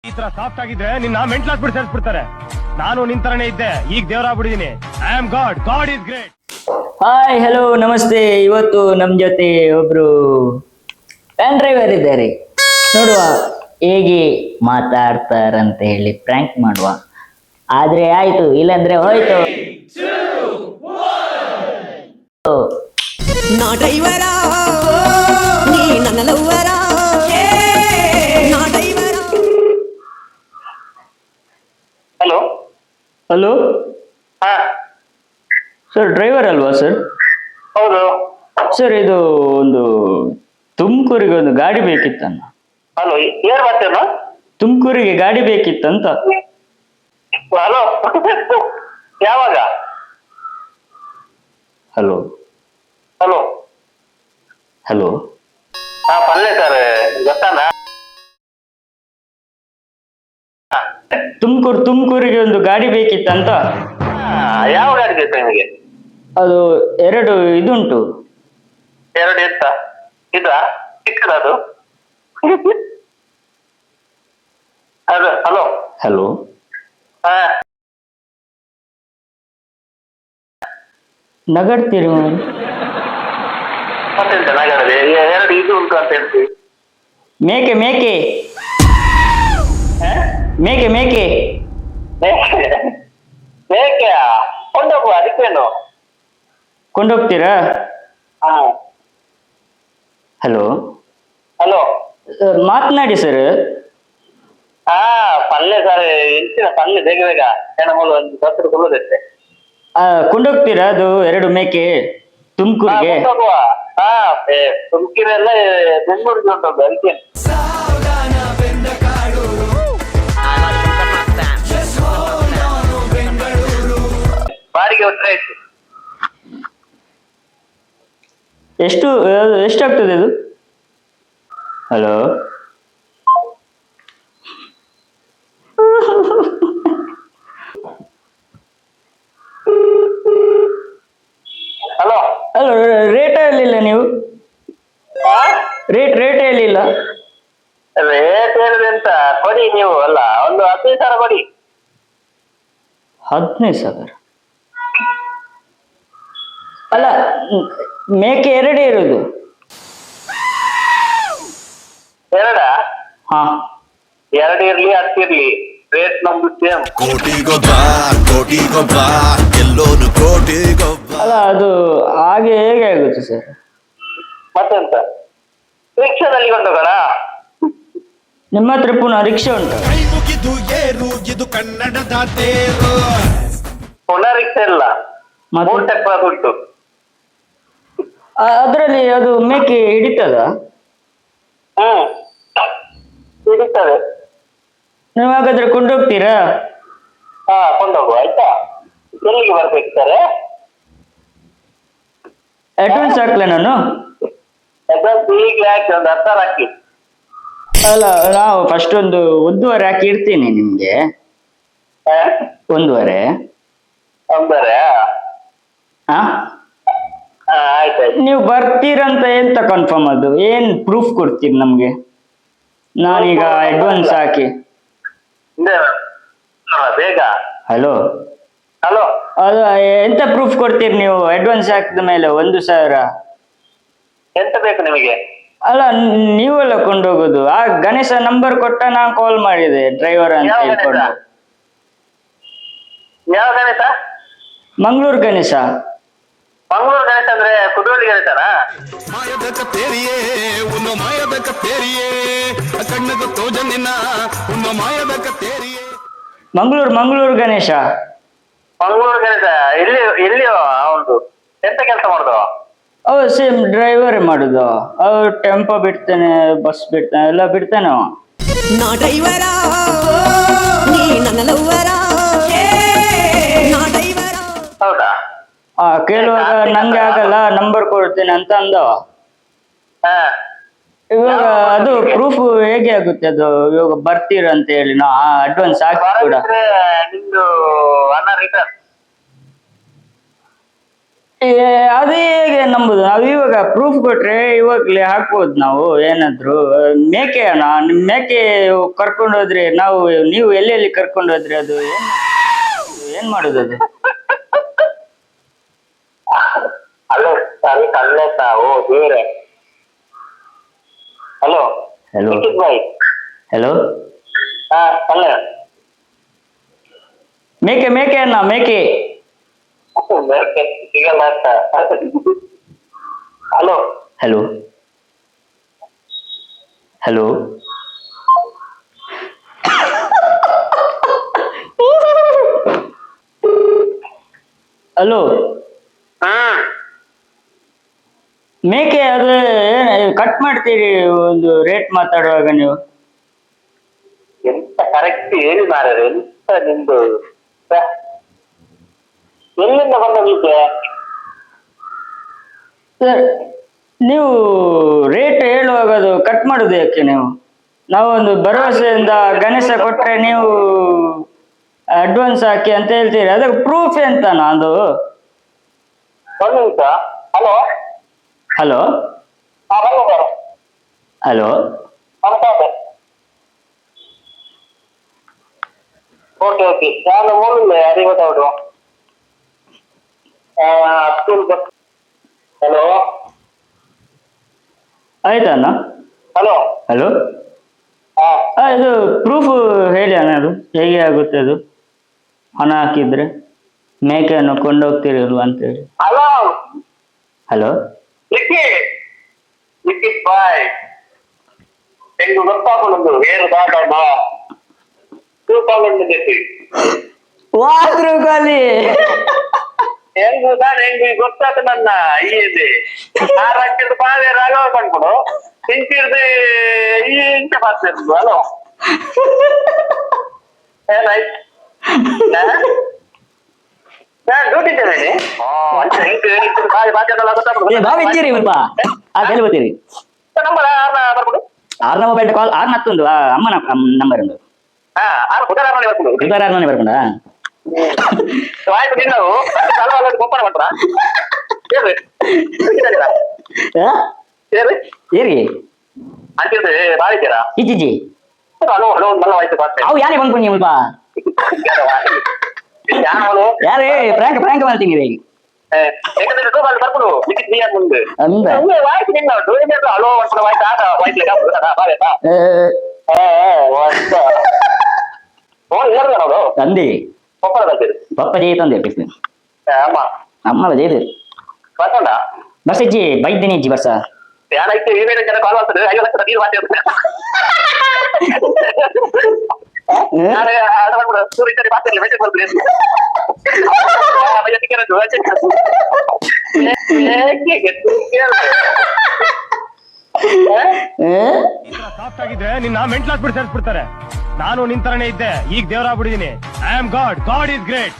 ಈ ತರ ಸಾಫ್ಟ್ ಆಗಿದ್ರೆ ನಿನ್ನ ಮೆಂಟಲ್ ಹಾಸ್ಪಿಟಲ್ ಸೇರಿಸ್ಬಿಡ್ತಾರೆ. ನಾನು ನಿನ್ ತರನೇ ಇದ್ದೆ, ಈಗ ದೇವರಾಗ್ಬಿಟ್ಟಿದೀನಿ. I am God, God is great. Hi hello namaste. ಇವತ್ತು ನಮ್ ಜೊತೆ ಒಬ್ರು ವ್ಯಾನ್ ಡ್ರೈವರ್ ಇದ್ದಾರೆ. ನೋಡುವ ಹೇಗೆ ಮಾತಾಡ್ತಾರಂತ ಹೇಳಿ ಪ್ರ್ಯಾಂಕ್ ಮಾಡುವ. ಆದ್ರೆ ಆಯ್ತು, ಇಲ್ಲಾಂದ್ರೆ ಹೋಯ್ತು. ನಾ ಡ್ರೈವರ ನೀ ನನ್ನ ಲವ್ವರ ನಾ ಡ್ರೈವರ. ಹಲೋ ಹಲೋ ಹಾ ಸರ್, ಡ್ರೈವರ್ ಅಲ್ವಾ ಸರ್? ಹೌದು. ಸರ್, ಇದು ಒಂದು ತುಮಕೂರಿಗೆ ಒಂದು ಗಾಡಿ ಬೇಕಿತ್ತನ್ನ. ಹಲೋ, ಯಾರು ಮಾತಾಡೋಣ? ತುಮಕೂರಿಗೆ ಗಾಡಿ ಬೇಕಿತ್ತಂತ. ಹಲೋ ಯಾವಾಗ? ಹಲೋ ಹಲೋ ಹಲೋ ಹಾ ಪಲ್ಲೆ ಸರ್, ಗೊತ್ತಾನ? ತುಮಕೂರಿಗೆ ಒಂದು ಗಾಡಿ ಬೇಕಿತ್ತಂತ. ಯಾವ ಗಾಡಿ ಬೇಕು ನಿಮಗೆ? ಅದು ಎರಡು ಇದುಂಟು. ಎರಡು ಎತ್ತ ಇದ ಚಿಕ್ಕದ ಅದು? ಅದು ಹಲೋ ಹಲೋ ಹಾ ನಗಡ್ತೀರಿ ಮಾಡು. ಮತ್ತೆಂತ ನಗರದೆ ಎರಡು ಇದು ಉಂಟು ಅಂತ ಹೇಳ್ತೀವಿ. ಮೇಕೆ ಮೇಕೆ ಮೇಕೆ ಮೇಕೆ ಬೇಕೆ ಕೊಂಡೋಗುವ, ಅದಕ್ಕೇನು? ಕೊಂಡೋಗ್ತೀರಾ? ಹಾ ಹಲೋ ಹಲೋ ಮಾತನಾಡಿ ಸರ್. ಹಾ ಪಲ್ಲೆ ಸರ್, ಎಂತಿನ ಪಲ್ಲೆ ಬೇಗ ಬೇಗ ಹೆಣ್ಣು ಒಂದು 10 ರೂಪಾಯಿ ಕೊಡೋದಷ್ಟೇ. ಕೊಂಡೋಗ್ತೀರಾ ಅದು ಎರಡು ಮೇಕೆ ತುಮಕೂರಿಗೆ? ಹೋಗುವ. ಹಾ ತುಮಕಿರೆಲ್ಲ ಬೆಂಗಳೂರಿಗೆ ಹೊಂಟೋದು, ಅದಕ್ಕೆ. ಬಾಡಿಗೆ ಹೊಟ್ಟರೆ ಆಯ್ತು. ಎಷ್ಟಾಗ್ತದೆ ಅದು? ಹಲೋ ಹಲೋ ಹಲೋ ರೇಟ್ ಹೇಳಿಲ್ಲ ನೀವು? ರೇಟ್ ಹೇಳಿಲ್ಲ. ರೇಟ್ ಹೇಳಿದೆ ಅಂತ ಕೊಡಿ ನೀವು. ಅಲ್ಲ ಒಂದು 15,000 ಕೊಡಿ. 15,000? ಅಲ್ಲ, ಮೇಕೆ ಎರಡೇ ಇರೋದು. ಎರಡ? ಹಾ, 2 ಇರ್ಲಿ 10 ಇರ್ಲಿ, ರೇಟ್ ನಮ್ದು ಸೇಮ್. ಕೋಟಿಗೊಬ್ಬ ಎಲ್ಲೋನು ಕೋಟಿಗೊಬ್ಬ. ಅಲ್ಲ ಅದು ಹಾಗೆ ಹೇಗೆ ಆಗುತ್ತೆ ಸರ್? ಮತ್ತೆಂತ, ರಿಕ್ಷಾದಲ್ಲಿ ಕೊಂಡೋಗೋಣ? ನಿಮ್ಮ ಹತ್ರ ಪುನಃ ರಿಕ್ಷಾ ಉಂಟು? ಕೈ ಮುಗಿದು ಏರು ಇದು ಕನ್ನಡದ ತೇರು. ಪುನಃ ರಿಕ್ಷಾ ಇಲ್ಲ, ಮತ್ತೆ? 3 ಚಕ್ರ ಉಂಟು. ಅದರಲ್ಲಿ ಅದು ಮೇಕೆ ಹಿಡಿತದ? ಹಿಡಿತದೆ. ನೀವು ಹಾಗಾದ್ರೆ ಕೊಂಡೋಗ್ತೀರಾ? ಹಾ ಕೊಂಡೋಗುವ, ಆಯ್ತಾ? ಎಲ್ಲಿಗೆ ಬರ್ಬೇಕು ಸರ್? ಅಡ್ವಾನ್ಸ್ ಹಾಕ್ಲ ನಾನು? ಅಡ್ವಾನ್ಸ್ ಈಗಲೇ ಹಾಕಿ, ಒಂದು 10,000 ಹಾಕಿ. ಅಲ್ಲ, ನಾವು ಫಸ್ಟ್ ಒಂದು 1.5 ಹಾಕಿ ಇಡ್ತೀನಿ ನಿಮ್ಗೆ. 1.5? ಒಂದರೆ? ಹಾ, ಆಯ್ತಾಯ್ತು. ನೀವು ಬರ್ತೀರಂತ ಎಂತ ಕನ್ಫರ್ಮ್? ಅದು ಏನ್ ಪ್ರೂಫ್ ಕೊಡ್ತೀರಿ ನಮ್ಗೆ? ನಾನೀಗ ಅಡ್ವಾನ್ಸ್ ಹಾಕಿ. ಬೇಗ. ಹಲೋ ಹಲೋ ಅದು ಎಂತ ಪ್ರೂಫ್ ಕೊಡ್ತೀರಿ ನೀವು ಅಡ್ವಾನ್ಸ್ ಹಾಕಿದ ಮೇಲೆ 1,000? ಎಂತ ಬೇಕು ನಿಮಗೆ? ಅಲ್ಲ, ನೀವೆಲ್ಲ ಕೊಂಡೋಗೋದು. ಆ ಗಣೇಶ ನಂಬರ್ ಕೊಟ್ಟ ನಾನು ಕಾಲ್ ಮಾಡಿದೆ, ಡ್ರೈವರ್ ಅಂತ ಯಾವ ಹೇಳ್ಕೊಂಡು. ಗಣೇಶ? ಯಾವ ಗಣೇಶ? ಮಂಗಳೂರು ಗಣೇಶ. ಮಂಗಳೂರು ಗಣೇಶ ಅಂದ್ರೆ ಕುದ್ರೋಳಿ ಗಣೇಶನಾ? ಮಾಯದ ಕತ್ತೇರಿಯೇ ಉನ್ನ ಮಾಯದ ಕತ್ತೇರಿಯೇ ಕಣ್ಣದ ತೋಜನಿನ ಉನ್ನ ಮಾಯದ ಕತ್ತೇರಿಯೇ. ಮಂಗಳೂರು ಗಣೇಶ. ಮಂಗಳೂರು ಗಣೇಶ ಎಲ್ಲಿಯೋ ಅವನು ಎಂತ ಕೆಲಸ ಮಾಡುದು? ಅವ ಸೇಮ್ ಡ್ರೈವರ್ ಮಾಡುದು. ಅವ್ರು ಟೆಂಪೋ ಬಿಡ್ತಾನೆ, ಬಸ್ ಬಿಡ್ತಾನೆ, ಎಲ್ಲ ಬಿಡ್ತಾನೆ ಅವ. ನಾ ಡ್ರೈವರ ನೀ ನನ್ನ ಲವ್ವರ ನಾ ಡ್ರೈವರ. ಹೌದಾ? ಕೇಳುವಾಗ ನಂಗೆ ಆಗಲ್ಲ, ನಂಬರ್ ಕೊಡ್ತೇನೆ ಅಂತ ಅಂದವ. ಹಾ ಇವಾಗ ಅದು ಪ್ರೂಫ್ ಹೇಗೆ ಆಗುತ್ತೆ? ಅದು ಇವಾಗ ಬರ್ತೀರ ಅಂತ ಹೇಳಿ ನಾ ಅಡ್ವಾನ್ಸ್ ಹಾಕಿ ಕೂಡ. ನಿಮ್ದು ಹಣ ರಿಟರ್ನ್. ಅದು ಹೇಗೆ ನಂಬುದು? ನಾವು ಇವಾಗ ಪ್ರೂಫ್ ಕೊಟ್ರೆ ಇವಾಗ್ಲೇ ಹಾಕ್ಬೋದು ನಾವು ಏನಾದ್ರು. ಮೇಕೆ ಅಣ್ಣ, ನಿಮ್ ಮೇಕೆ ಕರ್ಕೊಂಡು ಹೋದ್ರೆ ನೀವು ಎಲ್ಲೆಲ್ಲಿ ಕರ್ಕೊಂಡು ಹೋದ್ರಿ? ಅದು ಏನ್ ಮಾಡುದು ಅದು? ಹಲೋ ಸರಿ ಕಳ್ಳೆತ್ತ ಓ ಬೇರೆ. Hello Hello. ಬಾಯ್. ಹಲೋ, ಹಾ ಕಳ್ಳೆ. ಮೇಕೆ ಅಣ್ಣ, ಮೇಕೆ. ಸಿಗಲ್ಲ ಅಂತ. ಹಲೋ ಹಲೋ ಹಲೋ ಹಲೋ, ಮೇಕೆ ಅದು ಕಟ್ ಮಾಡ್ತೀರಿ ಒಂದು ರೇಟ್ ಮಾತಾಡುವಾಗ ನೀವು? ಎಂತ ಕರೆಕ್ಟ್ ಹೇಳಿ ಮಾರ್ರೆ, ಎಂತ ನಿಮ್ದು ಛೆ. ಎಲ್ಲಿಂದ ಬಂದ ಬೀಜ? ಸರ್, ನೀವು ರೇಟ್ ಹೇಳುವಾಗ ಅದು ಕಟ್ ಮಾಡುದು ಯಾಕೆ ನೀವು? ನಾವೊಂದು ಭರವಸೆಯಿಂದ ಗಣೇಶ ಕೊಟ್ರೆ ನೀವು ಅಡ್ವಾನ್ಸ್ ಹಾಕಿ ಅಂತ ಹೇಳ್ತೀರಿ, ಅದಕ್ಕೆ ಪ್ರೂಫ್ ಎಂತನಾ ಅದು? ಒಂದು ನಿಮಿಷ. Hello hello hello okay okay ನಾನು ಮೂಡಿಲ್ಲ ಅರಿವತ್ತವರು. ಹಲೋ ಆಯ್ತಣ್ಣ. ಹಲೋ ಹಲೋ, ಇದು ಪ್ರೂಫ್ ಹೇಳಿ ಅಣ್ಣ, ಅದು ಹೇಗೆ ಆಗುತ್ತೆ ಅದು ಹಣ ಹಾಕಿದ್ರೆ ಮೇಕೆಯನ್ನು ಕೊಂಡೋಗ್ತಿರಲ್ವಾ ಅಂತೇಳಿ. ಹಲೋ ಹಲೋ, ಲಿಖಿತ್ ಬಾಯ್, ಹೆಂಗು ಗೊತ್ತಾಗೊಂಡು ಏನು ದಾಟಣ್ಣ ತೂಕೊಂಡು ವಾದ್ರುಗಾಲಿ ಹೆಂಗು ನಾನು ಹೆಂಗು ಗೊತ್ತಾತ ನನ್ನ ಈ ಹಾಕಿದ್ದು ಬಾವೆ ರಾಘವ ಕಂಡ್ಕೊಡು ತಿಂತಿರ್ದು ಈ ಇಂಚ ಬರ್ತಿರ್ದು. ಹಲೋ ಏನಾಯ್ತು? ಡ್ಯೂಟಿ ಇದ್ದೇನೆ. ಬಾವಿದ್ದೀರಿ ಸ್ವಲ್ಪ ಅದೆಲ್ಲ ಗೊತ್ತೀರಿ? ನಂಬರ್ ಬರ್ಬಿಡು. ಆರ್ನ ಮೊಬೈಲ್ ಕಾಲ್ ಆರ್ನ ಹತ್ತೊಂದು ಅಮ್ಮನ ನಂಬರ್ ಒಂದು ಮನೆ ಬರ್ಕೊಂಡ ಆಯ್ತು. ನೀವು ಓಪನ್ ಮಾಡ್ರ ಏರಿ ಅಂತಿದ್ರೆ ಬಾಳಿದ್ದೀರಾ? ಇಜ್ಜಿ ಹಲೋ ಹಲೋ ಮಲ್ಲ ಆಯ್ತು ಅವು ಯಾರೇ ಬಂದ್ಕೊಂಡು ಸ್ವಲ್ಪ ಯಾರೇ ಪ್ರ್ಯಾಂಕ್ ಮಾಡ್ತೀನಿ ಈಗ ಬರ್ಬಿಡು. ಲಿಖಿತ್ ನೀ ಮುಂದೆ ಅಂದ ವಾಯ್ತು ನಿನ್ನ ಹಲೋ ಮಾಡ್ಬಿಡ ವಾಯ್ತು ಆಟ ವಾಯ್ತು ತಂದೆ ಒಪ್ಪಳ ಬರ್ತೀರಿ ಪಪ್ಪ ಜೈ ತಂದೆ ಅಮ್ಮ ಅಮ್ಮ ಜೈದು ಬರ್ಕೊಂಡ ಬಸ್ ಇಜ್ಜಿ ಬೈದ್ದೀನಿ ಇಜ್ಜಿ ಬಸ್ ಯಾರಾಯ್ತು ಈ ವೇಳೆ ಜನ ಕಾಲ್ ಮಾಡ್ತಾರೆ 5 ಲಕ್ಷ ನೀರು ಮಾತಾಡ್ತಾರೆ. ಸೂರ್ಯ ಮಾತಾಡಲಿ ಮೆಸೇಜ್ ಬರ್ತೀನಿ ಸಾಫ್ಟ್ ಆಗಿದ್ರೆ ನಿನ್ನ ಮೆಂಟ್ಲ್ ಹಾಸ್ಬಿಟ್ಟು ಸೇರಿಸ್ಬಿಡ್ತಾರೆ. ನಾನು ನಿನ್ ತರನೇ ಇದ್ದೆ, ಈಗ ದೇವರಾಗ್ಬಿಟ್ಟಿದೀನಿ. I am God, God is great.